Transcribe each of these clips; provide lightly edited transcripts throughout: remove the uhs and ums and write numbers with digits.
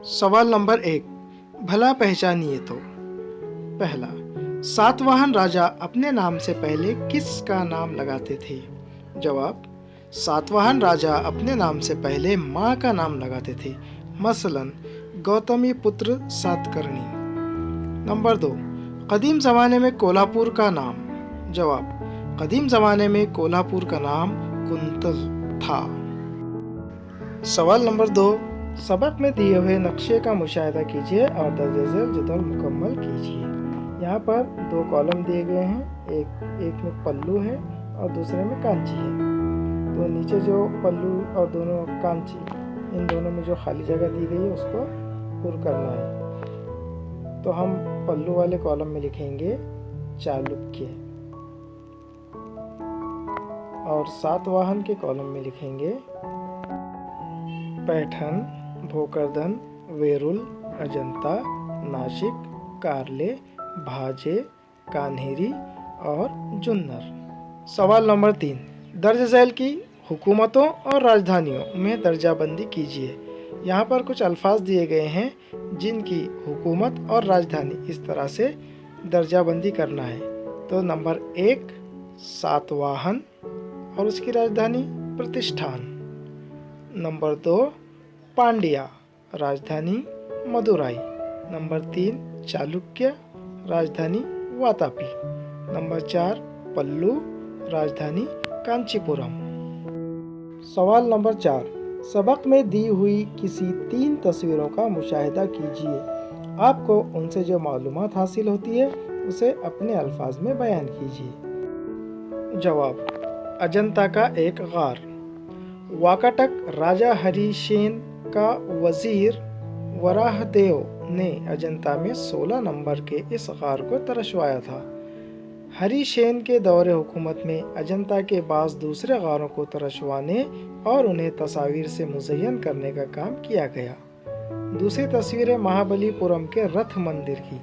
सवाल नंबर 1, भला पहचानिए तो। पहला, सातवाहन राजा अपने नाम से पहले किसका नाम लगाते थे? जवाब, सातवाहन राजा अपने नाम से पहले माँ का नाम लगाते थे, मसलन गौतमी पुत्र सातकर्णी। नंबर 2, कदीम ज़माने में कोल्हापुर का नाम। जवाब, कदीम ज़माने में कोल्हापुर का नाम कुंतल था। सवाल नंबर 2, सबक में दिए हुए नक्शे का मुशाहिदा कीजिए और दर्ज झेल जदवल मुकम्मल कीजिए। यहाँ पर 2 कॉलम दिए गए हैं, एक में पल्लू है और दूसरे में कांची है। तो नीचे जो पल्लू और दोनों कांची, इन दोनों में जो खाली जगह दी गई है उसको पुर करना है। तो हम पल्लू वाले कॉलम में लिखेंगे चालुक्य और सातवाहन के कॉलम में लिखेंगे पैठन, भोकरदन, वेरुल, अजंता, नासिक, कार्ले, भाजे, कान्हेरी और जुन्नर। सवाल नंबर 3, दर्ज झेल की हुकूमतों और राजधानियों में दर्जाबंदी कीजिए। यहाँ पर कुछ अल्फाज दिए गए हैं जिनकी हुकूमत और राजधानी इस तरह से दर्जाबंदी करना है। तो नंबर 1 सातवाहन और उसकी राजधानी प्रतिष्ठान। नंबर 2 पांड्या, राजधानी मदुराई। नंबर 3 चालुक्य, राजधानी वातापी। नंबर 4 पल्लू, राजधानी कांचीपुरम। सवाल नंबर 4, सबक में दी हुई किसी 3 तस्वीरों का मुशाहिदा कीजिए। आपको उनसे जो मालूमात हासिल होती है उसे अपने अल्फाज में बयान कीजिए। जवाब, अजंता का एक गार। वाकाटक राजा हरिसेन का वजीर वराहदेव ने अजंता में 16 नंबर के इस गार को तरशवाया था। हरिसेन के दौरे हुकूमत में अजंता के बाज़ दूसरे गारों को तरशवाने और उन्हें तस्वीर से मुज़य्यन करने का काम किया गया। दूसरी तस्वीर है महाबलीपुरम के रथ मंदिर की।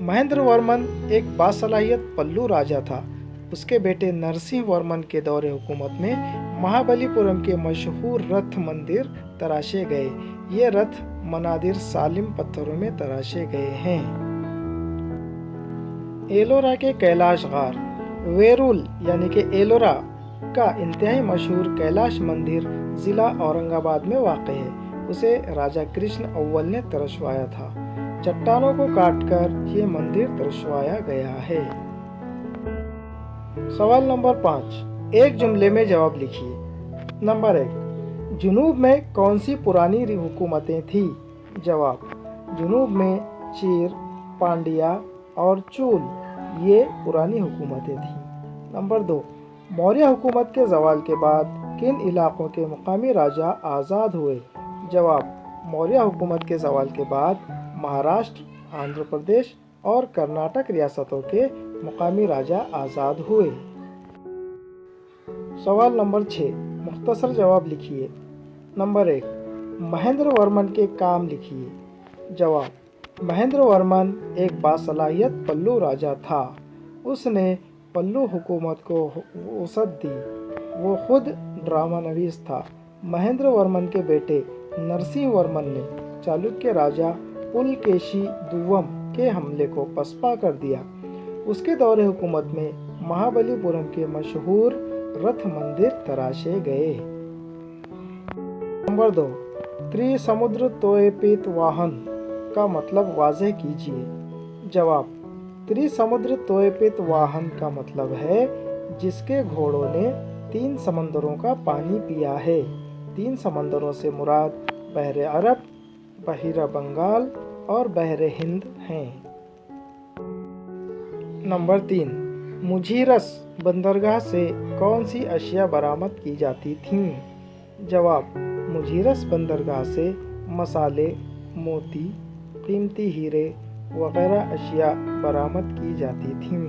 महेंद्र वर्मन एक बासलाहियत पल्लू राजा था। उसके बेटे नरसिंह वर्मन के दौरे हुकूमत में महाबलीपुरम के मशहूर रथ मंदिर तराशे गए। ये रथ मनादिर सालिम पत्थरों में तराशे गए हैं। एलोरा के कैलाश गार। वेरुल यानी कि एलोरा का इंतहाई मशहूर कैलाश मंदिर जिला औरंगाबाद में वाक़ है। उसे राजा कृष्ण अव्वल ने तरशवाया था। चट्टानों को काटकर ये मंदिर तरशवाया गया है। सवाल नंबर 5, एक जुमले में जवाब लिखिए। नंबर 1, जुनूब में कौन सी पुरानी हुकूमतें थी? जवाब, जुनूब में चीर, पांड्या और चूल ये पुरानी हुकूमतें थीं। नंबर 2, मौर्य हुकूमत के ज़वाल के बाद किन इलाक़ों के मुकामी राजा आज़ाद हुए? जवाब, मौर्य हुकूमत के ज़वाल के बाद महाराष्ट्र, आंध्र प्रदेश और कर्नाटक रियासतों के मुकामी राजा आज़ाद हुए। सवाल नंबर 6, मुख्तसर जवाब लिखिए। नंबर 1, महेंद्र वर्मन के काम लिखिए। जवाब, महेंद्र वर्मन एक बासलाहियत पल्लू राजा था। उसने पल्लू हुकूमत को वसअत दी। वो खुद ड्रामा नवीस था। महेंद्र वर्मन के बेटे नरसिंह वर्मन ने चालुक्य राजा पुलकेशी दुव्वम के हमले को पसपा कर दिया। उसके दौरे हुकूमत में महाबलीपुरम के मशहूर रथ मंदिर तराशे गए। नंबर 2, त्रिसमुद्र तोयपित वाहन का मतलब वाज़ेह कीजिए। जवाब, त्रिसमुद्र तोयपित वाहन का मतलब है जिसके घोड़ों ने 3 समंदरों का पानी पिया है। 3 समंदरों से मुराद बहरे अरब, बहिरा बंगाल और बहरे हिंद हैं। नंबर 3, मुझीरस बंदरगाह से कौन सी अशिया बरामद की जाती थीं? जवाब, मुझीरस बंदरगाह से मसाले, मोती, कीमती हीरे वगैरह अशिया बरामद की जाती थीं।